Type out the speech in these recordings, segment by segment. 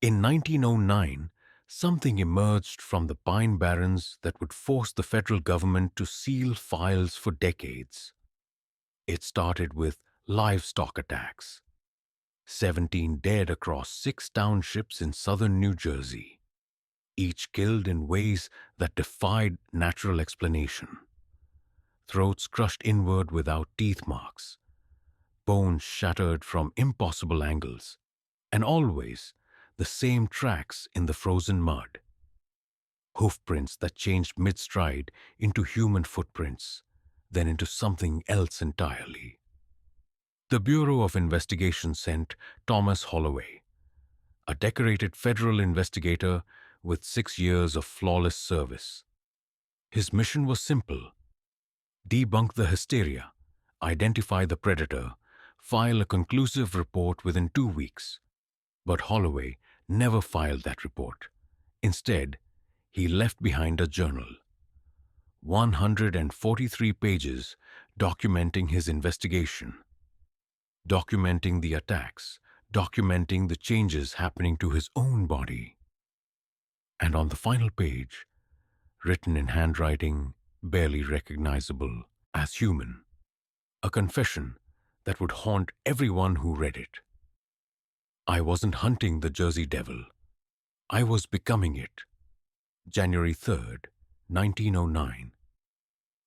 In 1909, something emerged from the Pine Barrens that would force the federal government to seal files for decades. It started with livestock attacks. 17 dead across 6 townships in southern New Jersey, each killed in ways that defied natural explanation. Throats crushed inward without teeth marks, bones shattered from impossible angles, and always the same tracks in the frozen mud. Hoofprints that changed mid-stride into human footprints, then into something else entirely. The Bureau of Investigation sent Thomas Holloway, a decorated federal investigator with 6 years of flawless service. His mission was simple: debunk the hysteria, identify the predator, file a conclusive report within 2 weeks. But Holloway never filed that report. Instead, he left behind a journal. 143 pages documenting his investigation, documenting the attacks, documenting the changes happening to his own body. And on the final page, written in handwriting barely recognizable as human, a confession that would haunt everyone who read it. I wasn't hunting the Jersey Devil. I was becoming it. January 3rd, 1909.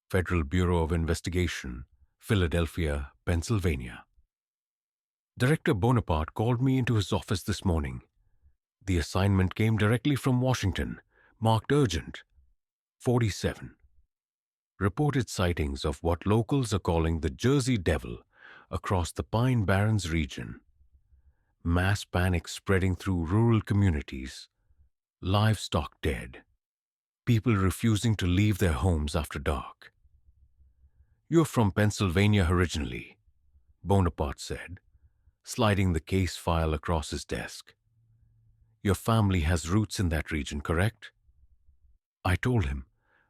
Federal Bureau of Investigation, Philadelphia, Pennsylvania. Director Bonaparte called me into his office this morning. The assignment came directly from Washington, marked urgent. 47. Reported sightings of what locals are calling the Jersey Devil across the Pine Barrens region. Mass panic spreading through rural communities. Livestock dead. People refusing to leave their homes after dark. "You're from Pennsylvania originally," Bonaparte said, sliding the case file across his desk. "Your family has roots in that region, correct?" I told him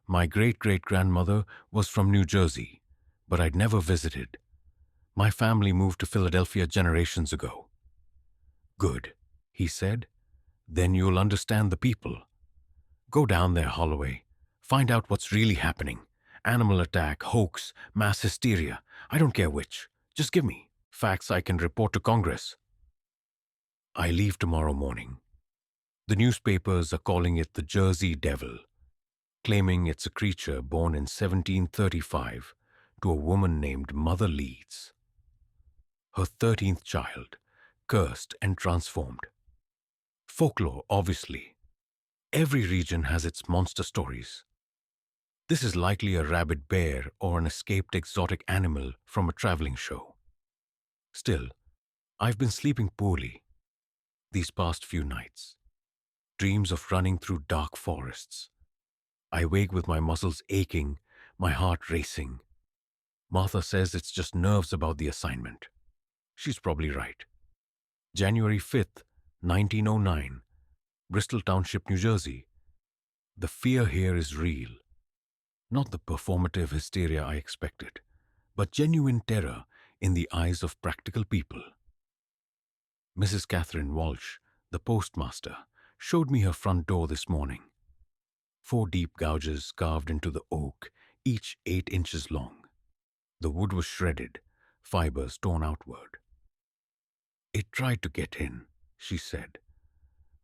my great-great-grandmother was from New Jersey, but I'd never visited. My family moved to Philadelphia generations ago. "Good," he said. "Then you'll understand the people. Go down there, Holloway. Find out what's really happening. Animal attack, hoax, mass hysteria. I don't care which. Just give me facts I can report to Congress." I leave tomorrow morning. The newspapers are calling it the Jersey Devil, claiming it's a creature born in 1735 to a woman named Mother Leeds. Her 13th child, cursed and transformed. Folklore, obviously. Every region has its monster stories. This is likely a rabid bear or an escaped exotic animal from a traveling show. Still, I've been sleeping poorly these past few nights. Dreams of running through dark forests. I wake with my muscles aching, my heart racing. Martha says it's just nerves about the assignment. She's probably right. January 5th, 1909, Bristol Township, New Jersey. The fear here is real. Not the performative hysteria I expected, but genuine terror in the eyes of practical people. Mrs. Catherine Walsh, the postmaster, showed me her front door this morning. 4 deep gouges carved into the oak, each 8 inches long. The wood was shredded, fibers torn outward. "It tried to get in," she said,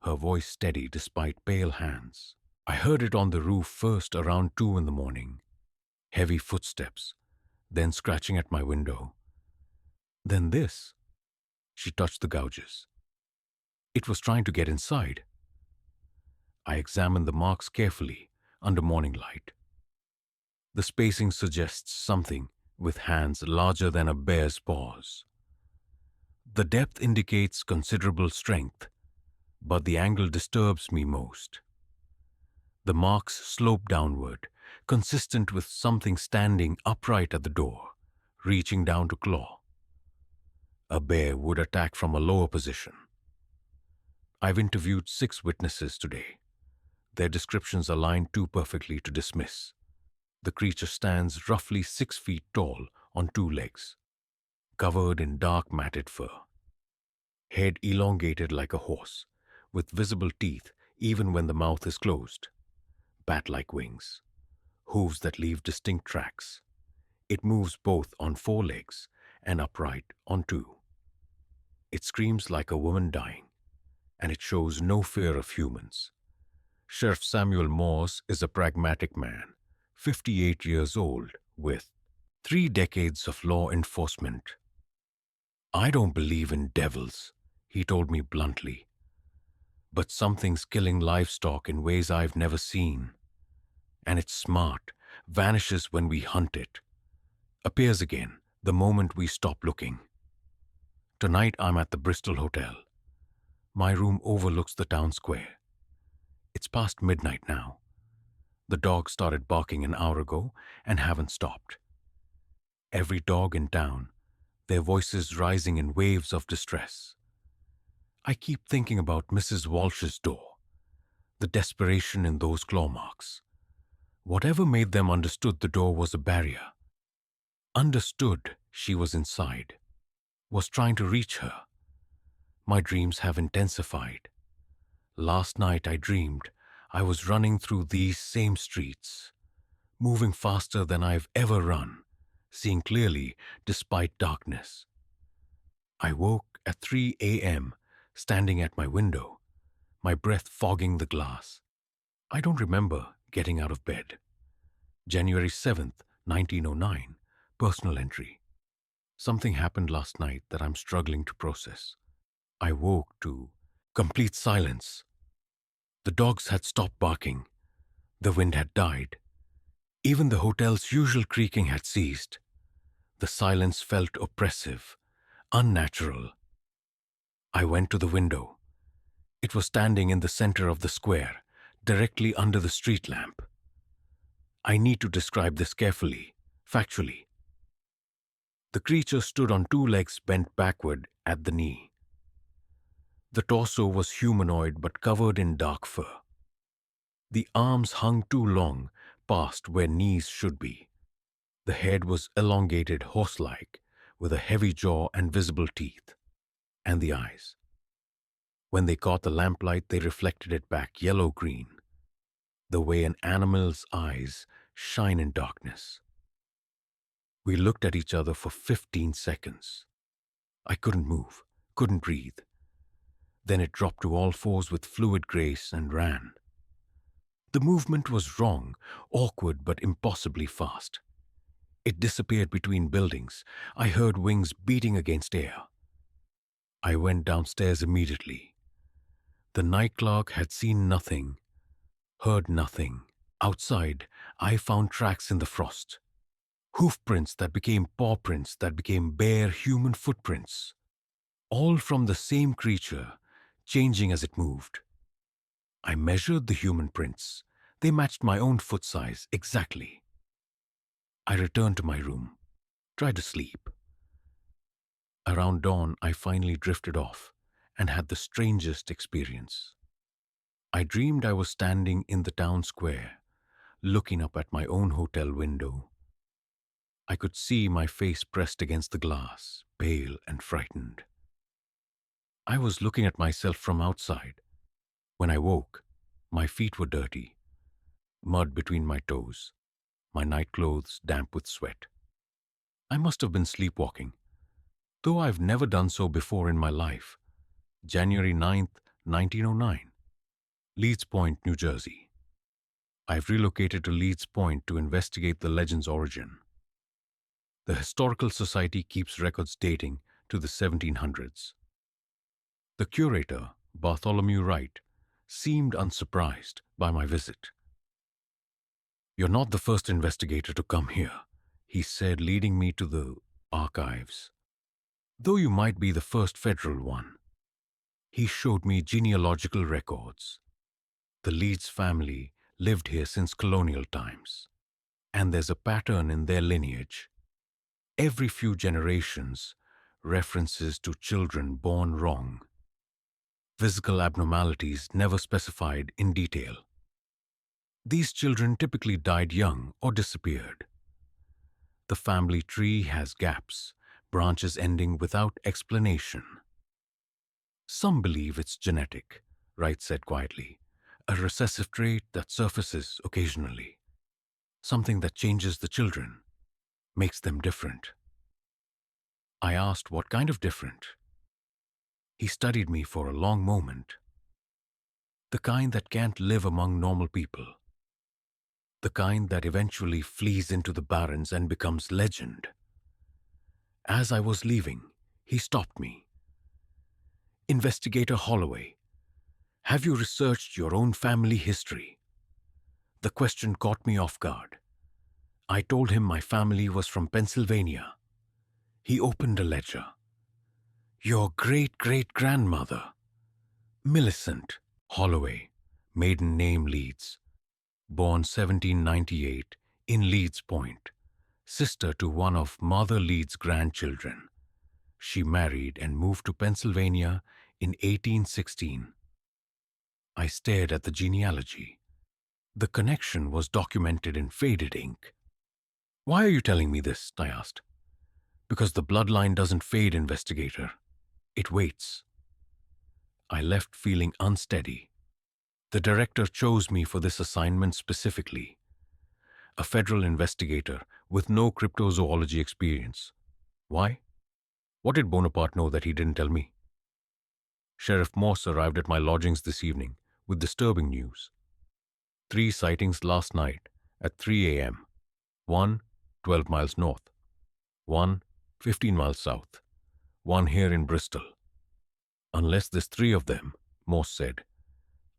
her voice steady despite pale hands. "I heard it on the roof first around 2 in the morning. Heavy footsteps, then scratching at my window. Then this." She touched the gouges. "It was trying to get inside." I examined the marks carefully under morning light. The spacing suggests something with hands larger than a bear's paws. The depth indicates considerable strength, but the angle disturbs me most. The marks slope downward, consistent with something standing upright at the door, reaching down to claw. A bear would attack from a lower position. I've interviewed 6 witnesses today. Their descriptions align too perfectly to dismiss. The creature stands roughly 6 feet tall on 2 legs, covered in dark matted fur. Head elongated like a horse, with visible teeth even when the mouth is closed, bat-like wings, hooves that leave distinct tracks. It moves both on four legs and upright on two. It screams like a woman dying, and it shows no fear of humans. Sheriff Samuel Morse is a pragmatic man, 58 years old, with 3 decades of law enforcement. "I don't believe in devils," he told me bluntly, "but something's killing livestock in ways I've never seen. And it's smart, vanishes when we hunt it, appears again the moment we stop looking. Tonight I'm at the Bristol Hotel. My room overlooks the town square. It's past midnight now. The dogs started barking an hour ago and haven't stopped. Every dog in town, their voices rising in waves of distress. I keep thinking about Mrs. Walsh's door, the desperation in those claw marks. Whatever made them understood the door was a barrier. Understood she was inside, was trying to reach her. My dreams have intensified. Last night I dreamed I was running through these same streets, moving faster than I've ever run, seeing clearly despite darkness. I woke at 3 a.m., standing at my window, my breath fogging the glass. I don't remember getting out of bed. January 7th, 1909, personal entry. Something happened last night that I'm struggling to process. I woke to complete silence. The dogs had stopped barking. The wind had died. Even the hotel's usual creaking had ceased. The silence felt oppressive, unnatural. I went to the window. It was standing in the center of the square, directly under the street lamp. I need to describe this carefully, factually. The creature stood on two legs bent backward at the knee. The torso was humanoid but covered in dark fur. The arms hung too long, past where knees should be. The head was elongated horse-like, with a heavy jaw and visible teeth. And the eyes. When they caught the lamplight, they reflected it back yellow-green, the way an animal's eyes shine in darkness. We looked at each other for 15 seconds. I couldn't move, couldn't breathe. Then it dropped to all fours with fluid grace and ran. The movement was wrong, awkward but impossibly fast. It disappeared between buildings. I heard wings beating against air. I went downstairs immediately. The night clerk had seen nothing, heard nothing. Outside, I found tracks in the frost. Hoof prints that became paw prints that became bare human footprints. All from the same creature, changing as it moved. I measured the human prints. They matched my own foot size exactly. I returned to my room, tried to sleep. Around dawn, I finally drifted off and had the strangest experience. I dreamed I was standing in the town square, looking up at my own hotel window. I could see my face pressed against the glass, pale and frightened. I was looking at myself from outside. When I woke, my feet were dirty, mud between my toes, my night clothes damp with sweat. I must have been sleepwalking, though I've never done so before in my life. January 9th, 1909. Leeds Point, New Jersey. I've relocated to Leeds Point to investigate the legend's origin. The Historical Society keeps records dating to the 1700s. The curator, Bartholomew Wright, seemed unsurprised by my visit. "You're not the first investigator to come here," he said, leading me to the archives. "Though you might be the first federal one." He showed me genealogical records. The Leeds family lived here since colonial times, and there's a pattern in their lineage. Every few generations, references to children born wrong. Physical abnormalities never specified in detail. These children typically died young or disappeared. The family tree has gaps, branches ending without explanation. Some believe it's genetic, Wright said quietly. A recessive trait that surfaces occasionally. Something that changes the children, makes them different. I asked what kind of different. He studied me for a long moment. The kind that can't live among normal people. The kind that eventually flees into the barrens and becomes legend. As I was leaving, he stopped me. Investigator Holloway, have you researched your own family history? The question caught me off guard. I told him my family was from Pennsylvania. He opened a ledger. Your great-great-grandmother, Millicent Holloway, maiden name Leeds, born 1798 in Leeds Point, sister to one of Mother Leeds' grandchildren. She married and moved to Pennsylvania in 1816. I stared at the genealogy. The connection was documented in faded ink. Why are you telling me this? I asked. Because the bloodline doesn't fade, investigator. It waits. I left feeling unsteady. The director chose me for this assignment specifically. A federal investigator with no cryptozoology experience. Why? What did Bonaparte know that he didn't tell me? Sheriff Morse arrived at my lodgings this evening with disturbing news. 3 sightings last night at 3 a.m. 1, 12 miles north. 1, 15 miles south. 1 here in Bristol. Unless there's 3 of them, Morse said,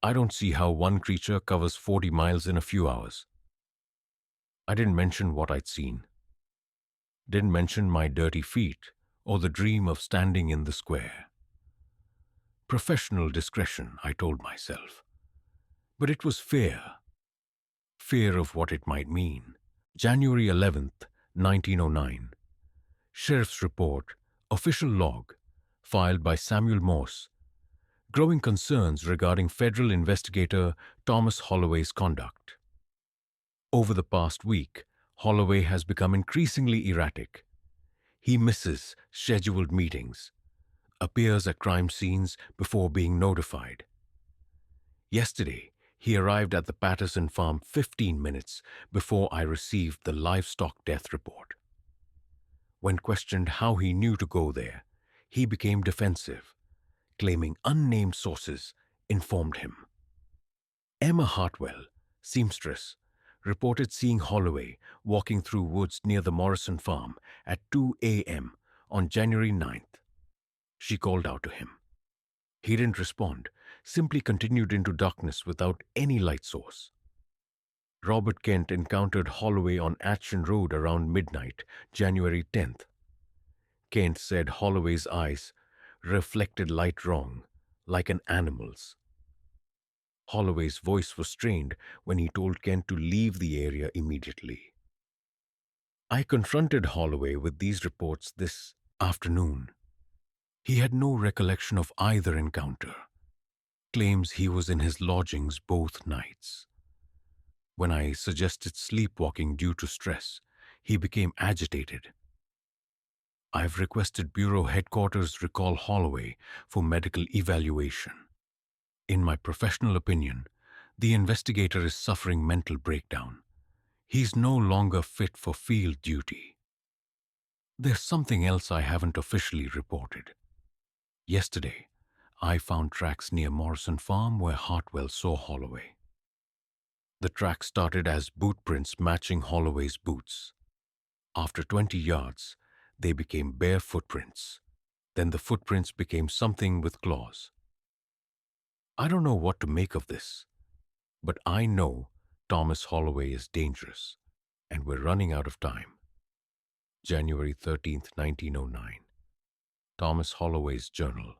I don't see how one creature covers 40 miles in a few hours. I didn't mention what I'd seen. Didn't mention my dirty feet or the dream of standing in the square. Professional discretion, I told myself. But it was fear. Fear of what it might mean. January 11th, 1909. Sheriff's report, official log, filed by Samuel Morse. Growing concerns regarding federal investigator Thomas Holloway's conduct. Over the past week, Holloway has become increasingly erratic. He misses scheduled meetings, appears at crime scenes before being notified. Yesterday, he arrived at the Patterson farm 15 minutes before I received the livestock death report. When questioned how he knew to go there, he became defensive, claiming unnamed sources informed him. Emma Hartwell, seamstress, reported seeing Holloway walking through woods near the Morrison farm at 2 a.m. on January 9th. She called out to him. He didn't respond, simply continued into darkness without any light source. Robert Kent encountered Holloway on Atchison Road around midnight, January 10th. Kent said Holloway's eyes reflected light wrong, like an animal's. Holloway's voice was strained when he told Kent to leave the area immediately. I confronted Holloway with these reports this afternoon. He had no recollection of either encounter. Claims he was in his lodgings both nights. When I suggested sleepwalking due to stress, he became agitated. I've requested Bureau headquarters recall Holloway for medical evaluation. In my professional opinion, the investigator is suffering mental breakdown. He's no longer fit for field duty. There's something else I haven't officially reported. Yesterday, I found tracks near Morrison Farm where Hartwell saw Holloway. The tracks started as boot prints matching Holloway's boots. After 20 yards, they became bare footprints. Then the footprints became something with claws. I don't know what to make of this, but I know Thomas Holloway is dangerous, and we're running out of time. January 13th, 1909. Thomas Holloway's journal.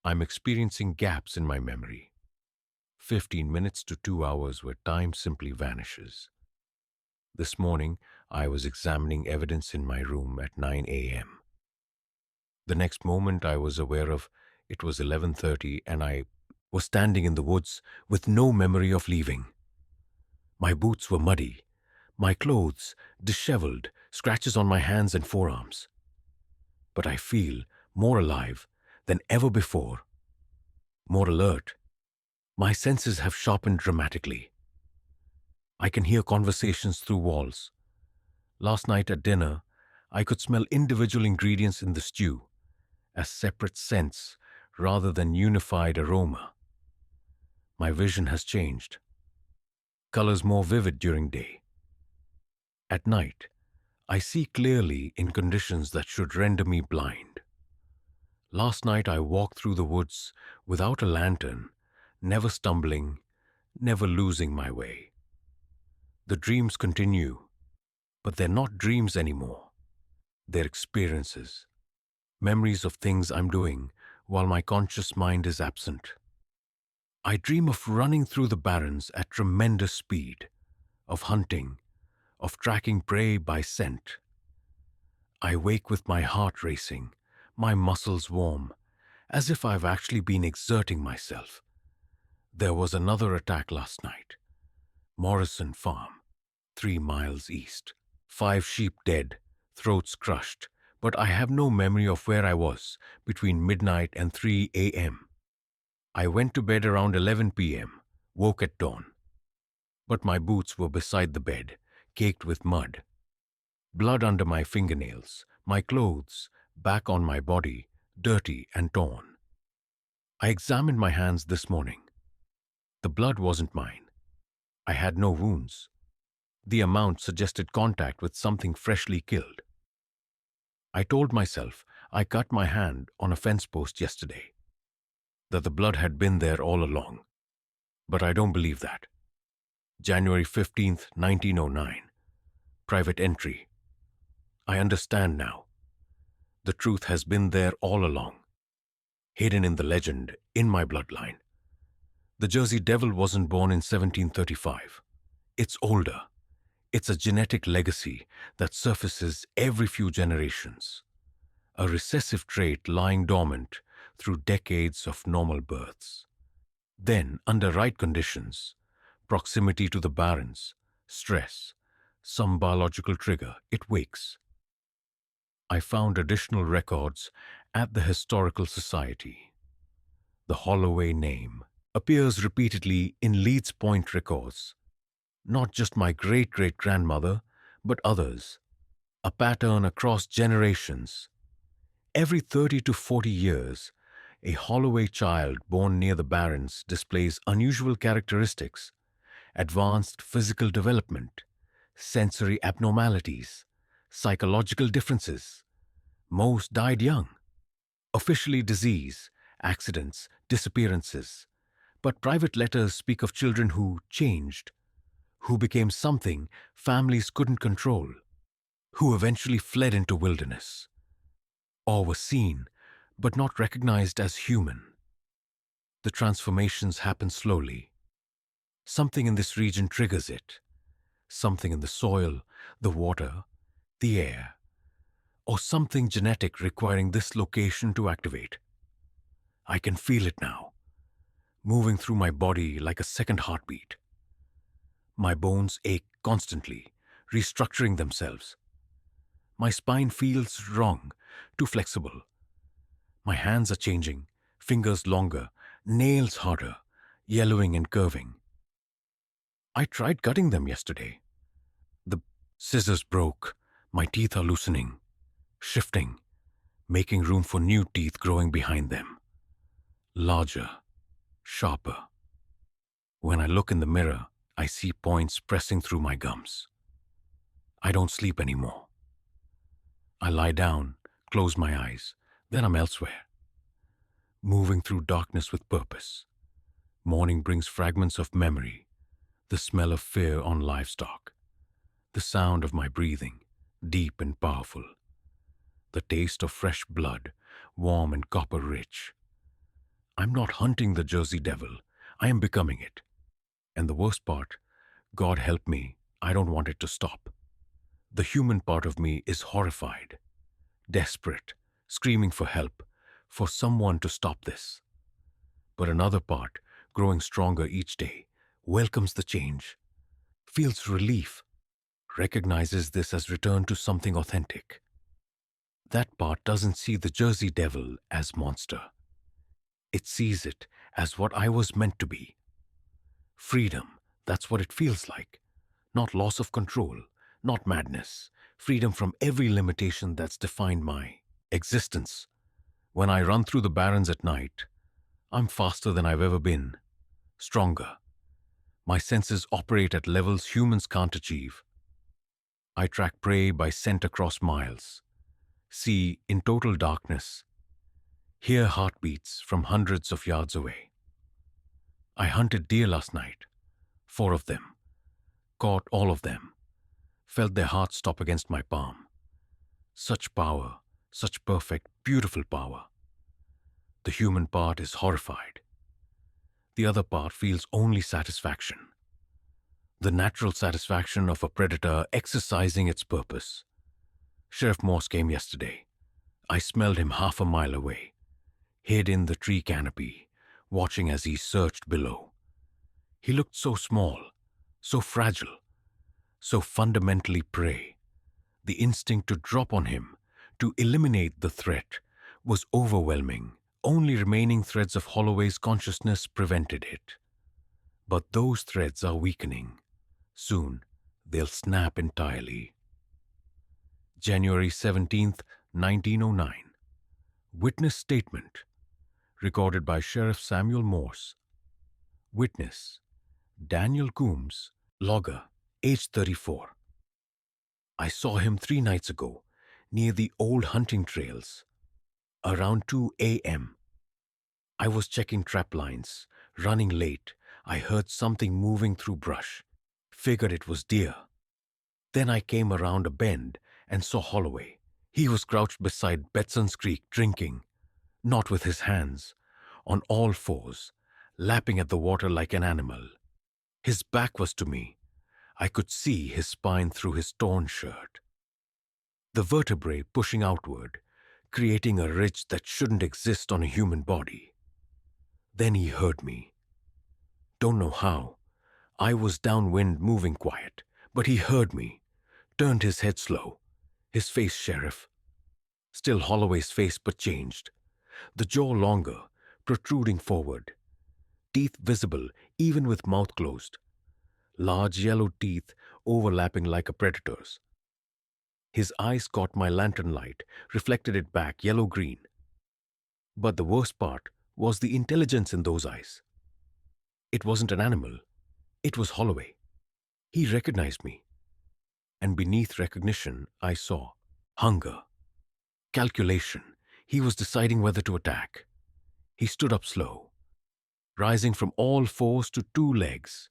I'm experiencing gaps in my memory. 15 minutes to 2 hours where time simply vanishes. This morning, I was examining evidence in my room at 9 a.m. The next moment I was aware of, it was 11:30 and I was standing in the woods with no memory of leaving. My boots were muddy, my clothes disheveled, scratches on my hands and forearms. But I feel more alive than ever before, more alert, My senses have sharpened dramatically. I can hear conversations through walls. Last night at dinner, I could smell individual ingredients in the stew as separate scents rather than unified aroma. My vision has changed. Colors more vivid during day. At night, I see clearly in conditions that should render me blind. Last night I walked through the woods without a lantern, never stumbling, never losing my way. The dreams continue, but they're not dreams anymore. They're experiences, memories of things I'm doing while my conscious mind is absent. I dream of running through the barrens at tremendous speed, of hunting, of tracking prey by scent. I wake with my heart racing, my muscles warm, as if I've actually been exerting myself. There was another attack last night. Morrison Farm, 3 miles east. 5 sheep dead, throats crushed, but I have no memory of where I was between midnight and 3 a.m. I went to bed around 11 p.m., woke at dawn. But my boots were beside the bed, caked with mud. Blood under my fingernails, my clothes, back on my body, dirty and torn. I examined my hands this morning. The blood wasn't mine. I had no wounds. The amount suggested contact with something freshly killed. I told myself I cut my hand on a fence post yesterday, that the blood had been there all along. But I don't believe that. January 15th, 1909. Private entry. I understand now. The truth has been there all along, hidden in the legend, in my bloodline. The Jersey Devil wasn't born in 1735. It's older. It's a genetic legacy that surfaces every few generations. A recessive trait lying dormant through decades of normal births. Then, under right conditions, proximity to the barrens, stress, some biological trigger, it wakes. I found additional records at the Historical Society. The Holloway name appears repeatedly in Leeds Point records. Not just my great-great-grandmother, but others. A pattern across generations. Every 30 to 40 years, a Holloway child born near the Barrens displays unusual characteristics, advanced physical development, sensory abnormalities, psychological differences. Most died young. Officially disease, accidents, disappearances. But private letters speak of children who changed, who became something families couldn't control, who eventually fled into wilderness, or were seen but not recognized as human. The transformations happen slowly. Something in this region triggers it. Something in the soil, the water, the air, or something genetic requiring this location to activate. I can feel it now, moving through my body like a second heartbeat. My bones ache constantly, restructuring themselves. My spine feels wrong, too flexible. My hands are changing, fingers longer, nails harder, yellowing and curving. I tried cutting them yesterday. The scissors broke. My teeth are loosening, shifting, making room for new teeth growing behind them. Larger, sharper. When I look in the mirror, I see points pressing through my gums. I don't sleep anymore. I lie down, close my eyes, then I'm elsewhere. Moving through darkness with purpose. Morning brings fragments of memory, the smell of fear on livestock, the sound of my breathing, deep and powerful, the taste of fresh blood, warm and copper-rich. I'm not hunting the Jersey Devil, I am becoming it. And the worst part, God help me, I don't want it to stop. The human part of me is horrified, desperate, screaming for help, for someone to stop this. But another part, growing stronger each day, welcomes the change, feels relief, recognizes this as return to something authentic. That part doesn't see the Jersey Devil as monster. It sees it as what I was meant to be, Freedom, that's what it feels like. Not loss of control, not madness. Freedom from every limitation that's defined my existence. When I run through the barrens at night, I'm faster than I've ever been, stronger. My senses operate at levels humans can't achieve. I track prey by scent across miles, see in total darkness, hear heartbeats from hundreds of yards away. I hunted deer last night, 4 of them, caught all of them, felt their hearts stop against my palm. Such power, such perfect, beautiful power. The human part is horrified. The other part feels only satisfaction. The natural satisfaction of a predator exercising its purpose. Sheriff Morse came yesterday. I smelled him half a mile away, hid in the tree canopy, watching as he searched below. He looked so small, so fragile, so fundamentally prey. The instinct to drop on him, to eliminate the threat, was overwhelming. Only remaining threads of Holloway's consciousness prevented it. But those threads are weakening. Soon, they'll snap entirely. January 17th, 1909. Witness statement. Recorded by Sheriff Samuel Morse. Witness: Daniel Coombs, logger, age 34. I saw him 3 nights ago, near the old hunting trails, around 2 a.m. I was checking trap lines, running late. I heard something moving through brush, figured it was deer. Then I came around a bend and saw Holloway. He was crouched beside Betson's Creek drinking, not with his hands, on all fours, lapping at the water like an animal. His back was to me. I could see his spine through his torn shirt. The vertebrae pushing outward, creating a ridge that shouldn't exist on a human body. Then he heard me. Don't know how. I was downwind moving quiet, but he heard me, turned his head slow. His face, Sheriff. Still Holloway's face, but changed. The jaw longer, protruding forward. Teeth visible, even with mouth closed. Large yellow teeth overlapping like a predator's. His eyes caught my lantern light, reflected it back yellow-green. But the worst part was the intelligence in those eyes. It wasn't an animal. It was Holloway. He recognized me. And beneath recognition, I saw hunger, calculation. He was deciding whether to attack. He stood up slow, rising from all fours to 2 legs.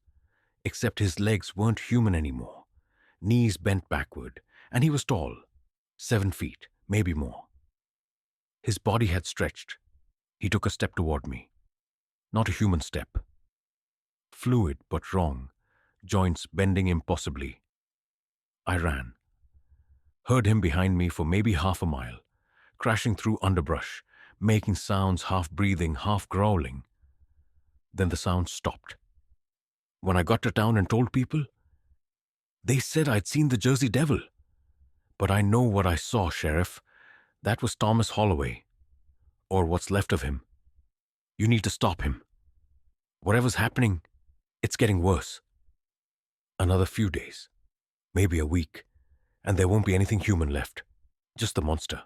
Except his legs weren't human anymore. Knees bent backward, and he was tall, 7 feet, maybe more. His body had stretched. He took a step toward me. Not a human step. Fluid but wrong, joints bending impossibly. I ran. Heard him behind me for maybe half a mile, crashing through underbrush, making sounds half breathing, half growling. Then the sound stopped. When I got to town and told people, they said I'd seen the Jersey Devil. But I know what I saw, Sheriff. That was Thomas Holloway. Or what's left of him. You need to stop him. Whatever's happening, it's getting worse. Another few days, maybe a week, and there won't be anything human left. Just the monster.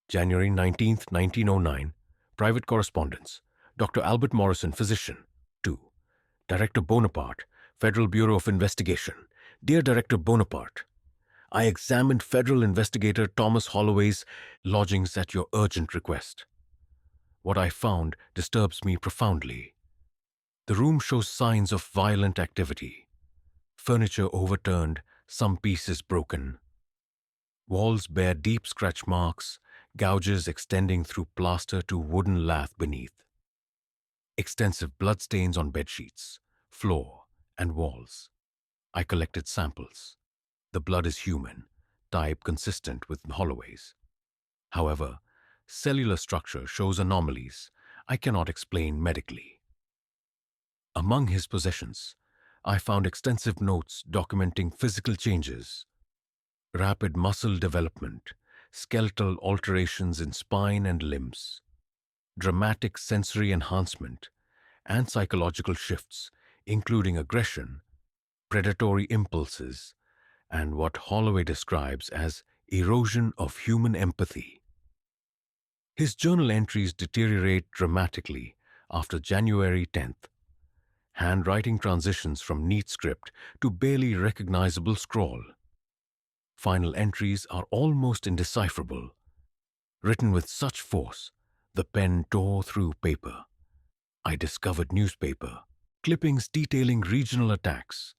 January 19th, 1909. Private correspondence. Dr. Albert Morrison, physician. 2. Director Bonaparte, Federal Bureau of Investigation. Dear Director Bonaparte, I examined Federal Investigator Thomas Holloway's lodgings at your urgent request. What I found disturbs me profoundly. The room shows signs of violent activity. Furniture overturned, some pieces broken. Walls bear deep scratch marks, gouges extending through plaster to wooden lath beneath. Extensive bloodstains on bedsheets, floor, and walls. I collected samples. The blood is human, type consistent with Holloway's. However, cellular structure shows anomalies I cannot explain medically. Among his possessions, I found extensive notes documenting physical changes, rapid muscle development, skeletal alterations in spine and limbs, dramatic sensory enhancement, and psychological shifts, including aggression, predatory impulses, and what Holloway describes as erosion of human empathy. His journal entries deteriorate dramatically after January 10th. Handwriting transitions from neat script to barely recognizable scrawl. Final entries are almost indecipherable. Written with such force, the pen tore through paper. I discovered newspaper, clippings detailing regional attacks,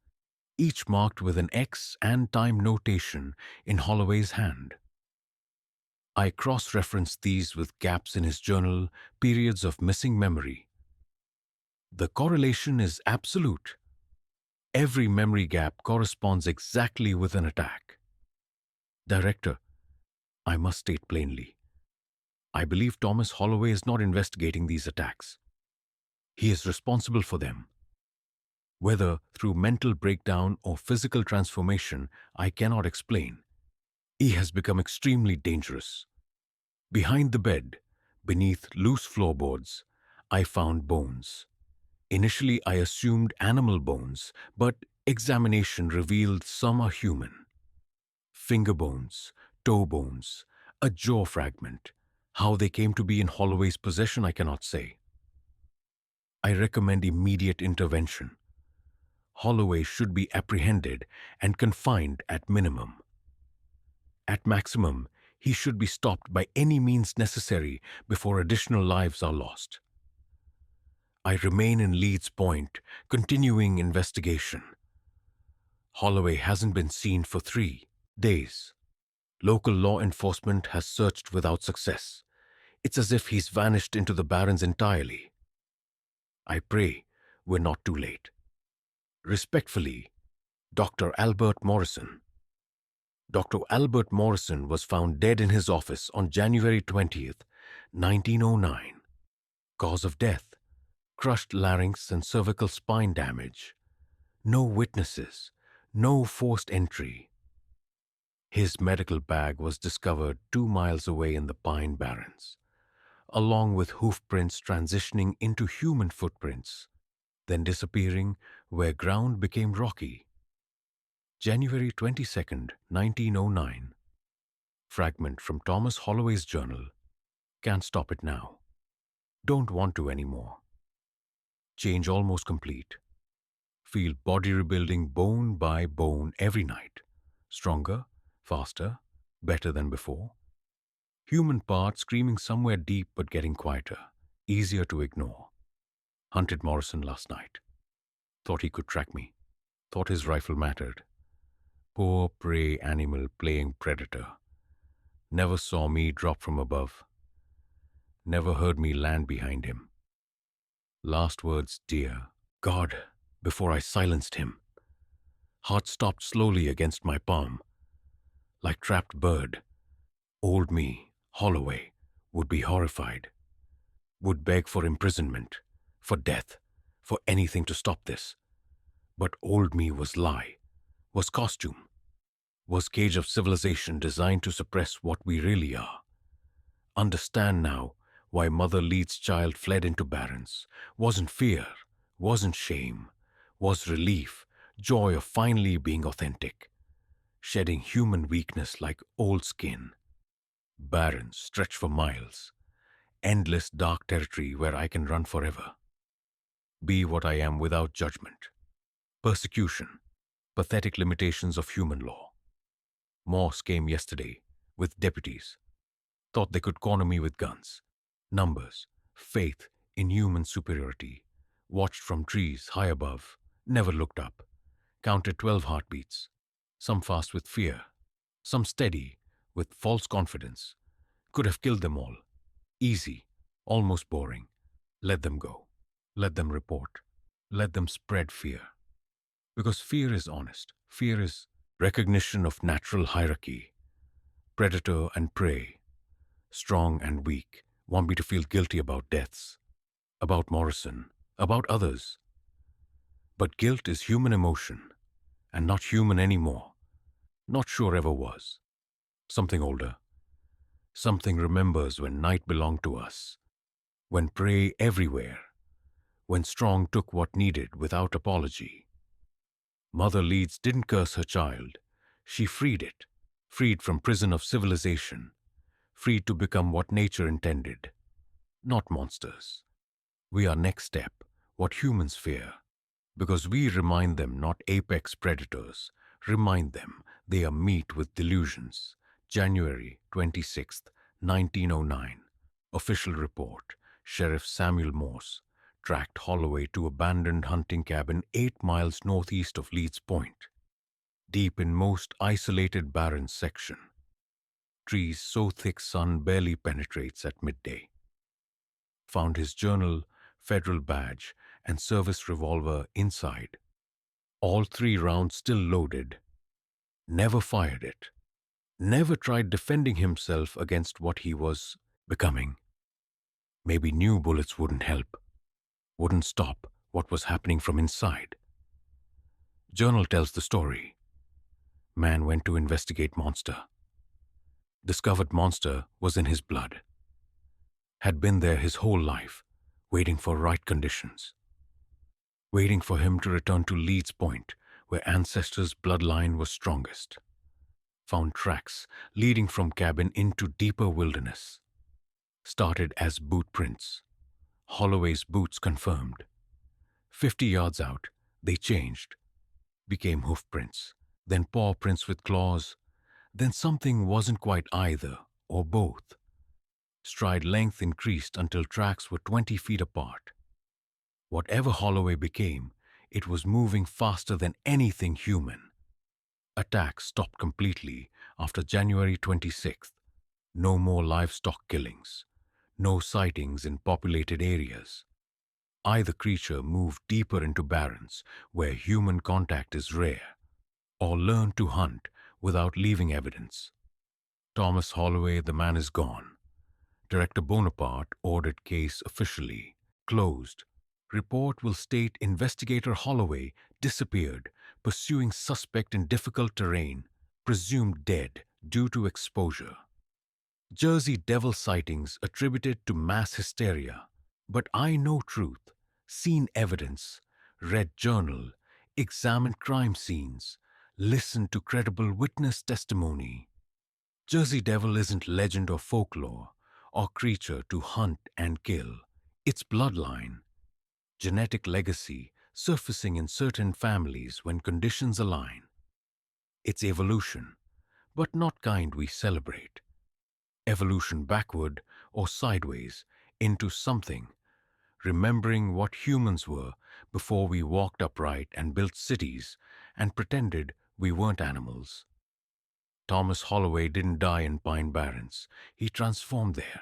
each marked with an X and time notation in Holloway's hand. I cross-referenced these with gaps in his journal, periods of missing memory. The correlation is absolute. Every memory gap corresponds exactly with an attack. Director, I must state plainly, I believe Thomas Holloway is not investigating these attacks. He is responsible for them. Whether through mental breakdown or physical transformation, I cannot explain. He has become extremely dangerous. Behind the bed, beneath loose floorboards, I found bones. Initially, I assumed animal bones, but examination revealed some are human. Finger bones, toe bones, a jaw fragment. How they came to be in Holloway's possession, I cannot say. I recommend immediate intervention. Holloway should be apprehended and confined at minimum. At maximum, he should be stopped by any means necessary before additional lives are lost. I remain in Leeds Point, continuing investigation. Holloway hasn't been seen for 3 days. Local law enforcement has searched without success. It's as if he's vanished into the Barrens entirely. I pray we're not too late. Respectfully, Dr. Albert Morrison. Dr. Albert Morrison was found dead in his office on January 20th, 1909. Cause of death: crushed larynx and cervical spine damage. No witnesses, no forced entry. His medical bag was discovered 2 miles away in the Pine Barrens, along with hoof prints transitioning into human footprints, then disappearing where ground became rocky. January 22nd, 1909. Fragment from Thomas Holloway's journal. Can't stop it now. Don't want to anymore. Change almost complete. Feel body rebuilding bone by bone every night. Stronger, faster, better than before. Human part screaming somewhere deep but getting quieter, easier to ignore. Hunted Morrison last night. Thought he could track me. Thought his rifle mattered. Poor prey animal playing predator. Never saw me drop from above. Never heard me land behind him. Last words, dear God, before I silenced him. Heart stopped slowly against my palm. Like trapped bird. Old me, Holloway, would be horrified. Would beg for imprisonment, for death, for anything to stop this. But old me was lie, was costume, was cage of civilization designed to suppress what we really are. Understand now why mother Leeds' child fled into Barrens. Wasn't fear, wasn't shame, was relief, joy of finally being authentic, shedding human weakness like old skin. Barrens stretch for miles, endless dark territory where I can run forever. Be what I am without judgment. Persecution, pathetic limitations of human law. Morse came yesterday with deputies. Thought they could corner me with guns. Numbers, faith in human superiority. Watched from trees high above, never looked up. Counted 12 heartbeats. Some fast with fear, some steady with false confidence. Could have killed them all. Easy, almost boring. Let them go. Let them report. Let them spread fear. Because fear is honest. Fear is recognition of natural hierarchy. Predator and prey. Strong and weak. Want me to feel guilty about deaths. About Morrison. About others. But guilt is human emotion. And not human anymore. Not sure ever was. Something older. Something remembers when night belonged to us. When prey everywhere. when Strong took what needed without apology. Mother Leeds didn't curse her child. She freed it, freed from prison of civilization, freed to become what nature intended, not monsters. We are next step, what humans fear, because we remind them not apex predators, remind them they are meat with delusions. January 26th, 1909. Official report. Sheriff Samuel Morse tracked Holloway to abandoned hunting cabin 8 miles northeast of Leeds Point, deep in most isolated Barrens section. Trees so thick sun barely penetrates at midday. Found his journal, federal badge, and service revolver inside. All 3 rounds still loaded. Never fired it. Never tried defending himself against what he was becoming. Maybe new bullets wouldn't help, wouldn't stop what was happening from inside. Journal tells the story. Man went to investigate monster. Discovered monster was in his blood. Had been there his whole life, waiting for right conditions. Waiting for him to return to Leeds Point, where ancestors' bloodline was strongest. Found tracks leading from cabin into deeper wilderness. Started as boot prints. Holloway's boots confirmed. 50 yards out, they changed. Became hoof prints, then paw prints with claws, then something wasn't quite either, or both. Stride length increased until tracks were 20 feet apart. Whatever Holloway became, it was moving faster than anything human. Attacks stopped completely after January 26th. No more livestock killings. No sightings in populated areas. Either creature moved deeper into barrens where human contact is rare, or learned to hunt without leaving evidence. Thomas Holloway, the man is gone. Director Bonaparte ordered case officially closed. Report will state Investigator Holloway disappeared, pursuing suspect in difficult terrain, presumed dead due to exposure. Jersey Devil sightings attributed to mass hysteria, but I know truth, seen evidence, read journal, examined crime scenes, listened to credible witness testimony. Jersey Devil isn't legend or folklore, or creature to hunt and kill. It's bloodline. Genetic legacy surfacing in certain families when conditions align. It's evolution, but not kind we celebrate. Evolution backward or sideways into something, remembering what humans were before we walked upright and built cities and pretended we weren't animals. Thomas Holloway didn't die in Pine Barrens. He transformed there.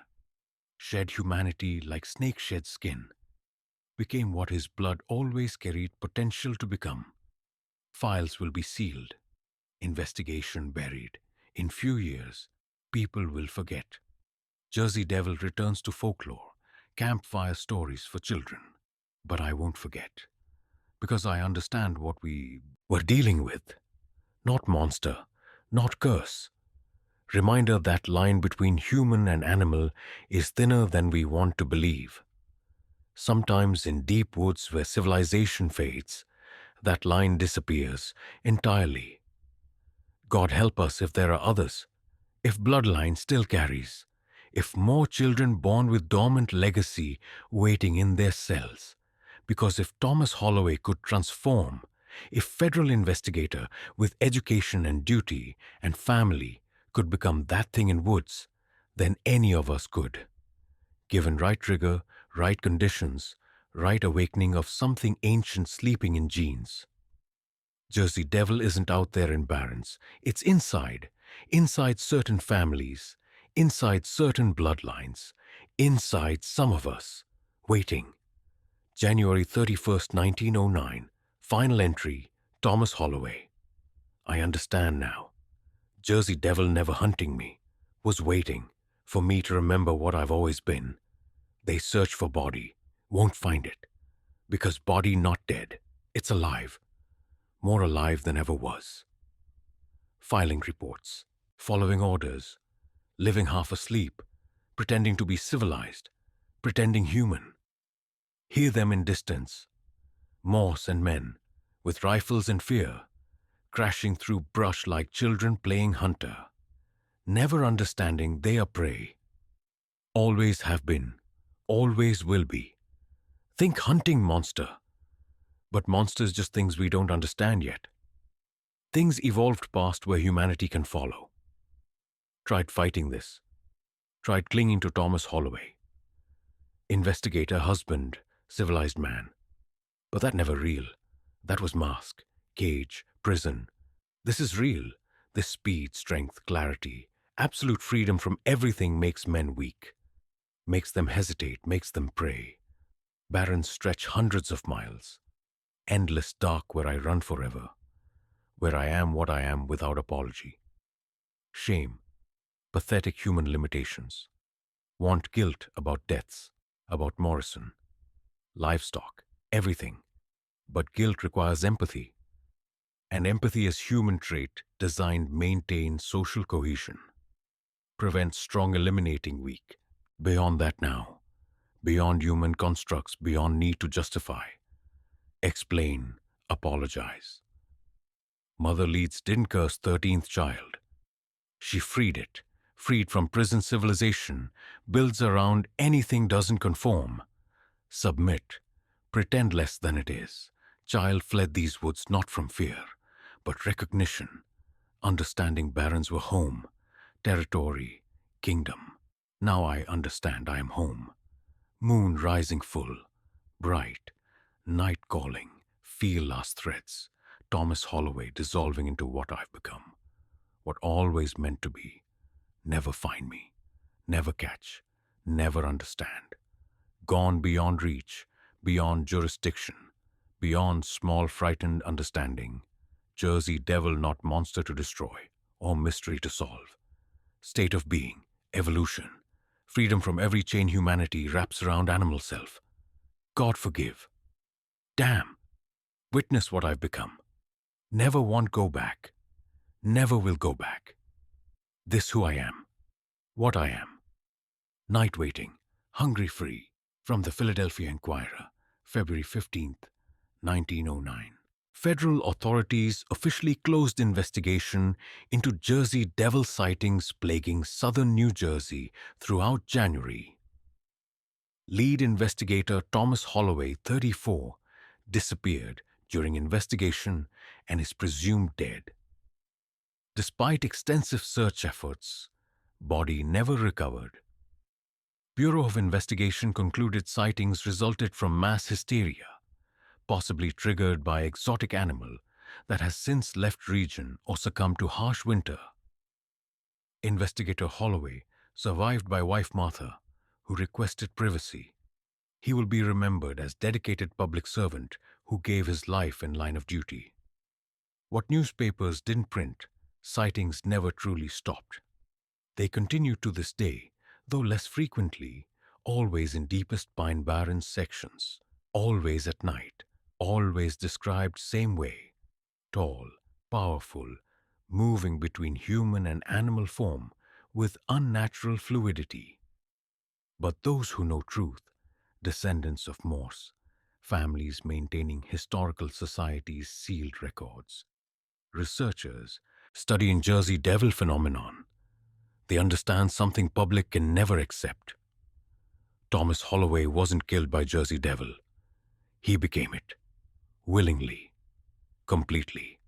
Shed humanity like snake shed skin. Became what his blood always carried potential to become. Files will be sealed. Investigation buried. In few years, people will forget. Jersey Devil returns to folklore, campfire stories for children. But I won't forget, because I understand what we were dealing with. Not monster, not curse. Reminder that line between human and animal is thinner than we want to believe. Sometimes in deep woods where civilization fades, that line disappears entirely. God help us if there are others, if bloodline still carries, if more children born with dormant legacy waiting in their cells. Because if Thomas Holloway could transform, if federal investigator with education and duty and family could become that thing in woods, then any of us could. Given right trigger, right conditions, right awakening of something ancient sleeping in genes. Jersey Devil isn't out there in Barrens. It's inside certain families, inside certain bloodlines, inside some of us, waiting. January 31st, 1909, final entry, Thomas Holloway. I understand now. Jersey Devil never hunting me, was waiting for me to remember what I've always been. They search for body, won't find it, because body not dead, it's alive, more alive than ever was. Filing reports, following orders, living half asleep, pretending to be civilized, pretending human. Hear them in distance, moss and men, with rifles and fear, crashing through brush like children playing hunter, never understanding they are prey. Always have been, always will be. Think hunting monster. But monsters just things we don't understand yet. Things evolved past where humanity can follow. Tried fighting this. Tried clinging to Thomas Holloway. Investigator, husband, civilized man. But that never real. That was mask, cage, prison. This is real. This speed, strength, clarity, absolute freedom from everything makes men weak. Makes them hesitate, makes them prey. Barrens stretch hundreds of miles. Endless dark where I run forever. Where I am what I am without apology. Shame, pathetic human limitations. Want guilt about deaths, about Morrison. Livestock, everything. But guilt requires empathy. And empathy is human trait designed maintain social cohesion. Prevent strong eliminating weak. Beyond that now. Beyond human constructs, beyond need to justify. Explain, apologize. Mother Leeds didn't curse 13th child. She freed it, freed from prison civilization, builds around anything doesn't conform. Submit, pretend less than it is. Child fled these woods not from fear, but recognition, understanding barrens were home, territory, kingdom. Now I understand I am home. Moon rising full, bright, night calling, feel last threads. Thomas Holloway dissolving into what I've become. What always meant to be. Never find me. Never catch. Never understand. Gone beyond reach, beyond jurisdiction, beyond small frightened understanding. Jersey devil not monster to destroy, or mystery to solve. State of being, evolution, freedom from every chain humanity wraps around animal self. God forgive. Damn. Witness what I've become. Never want go back. Never will go back. This who I am. What I am. Night waiting. Hungry free. From the Philadelphia Inquirer, February 15th, 1909. Federal authorities officially closed investigation into Jersey devil sightings plaguing southern New Jersey throughout January. Lead investigator Thomas Holloway, 34, disappeared during investigation and is presumed dead. Despite extensive search efforts, body never recovered. Bureau of Investigation concluded sightings resulted from mass hysteria, possibly triggered by exotic animal that has since left region or succumbed to harsh winter. Investigator Holloway, survived by wife Martha, who requested privacy. He will be remembered as dedicated public servant who gave his life in line of duty. What newspapers didn't print, sightings never truly stopped. They continue to this day, though less frequently, always in deepest Pine Barrens sections, always at night, always described same way, tall, powerful, moving between human and animal form with unnatural fluidity. But those who know truth, descendants of Morse, families maintaining historical societies' sealed records, researchers studying Jersey devil phenomenon, they understand something public can never accept. Thomas Holloway wasn't killed by Jersey devil. He became it, willingly, completely.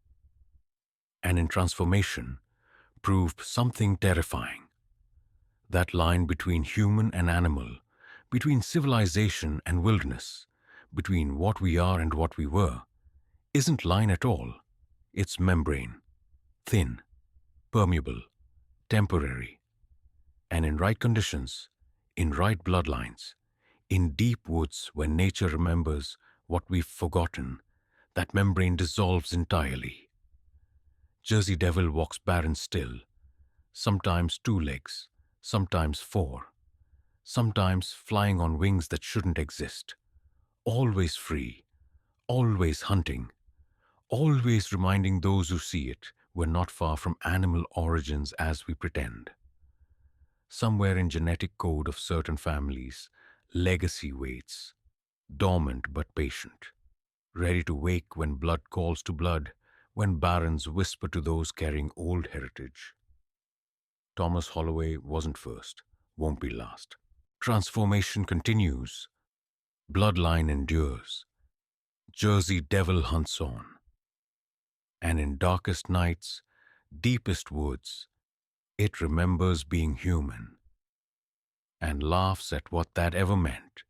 And in transformation, proved something terrifying. That line between human and animal, between civilization and wilderness, between what we are and what we were, isn't line at all. It's membrane, thin, permeable, temporary, and in right conditions, in right bloodlines, in deep woods where nature remembers what we've forgotten, that membrane dissolves entirely. Jersey devil walks barren still, sometimes 2 legs, sometimes 4, sometimes flying on wings that shouldn't exist, always free, always hunting, always reminding those who see it we're not far from animal origins as we pretend. Somewhere in genetic code of certain families, legacy waits. dormant but patient, ready to wake when blood calls to blood, when barons whisper to those carrying old heritage. Thomas Holloway wasn't first, won't be last. Transformation continues, bloodline endures, Jersey devil hunts on, and in darkest nights, deepest woods, it remembers being human and laughs at what that ever meant.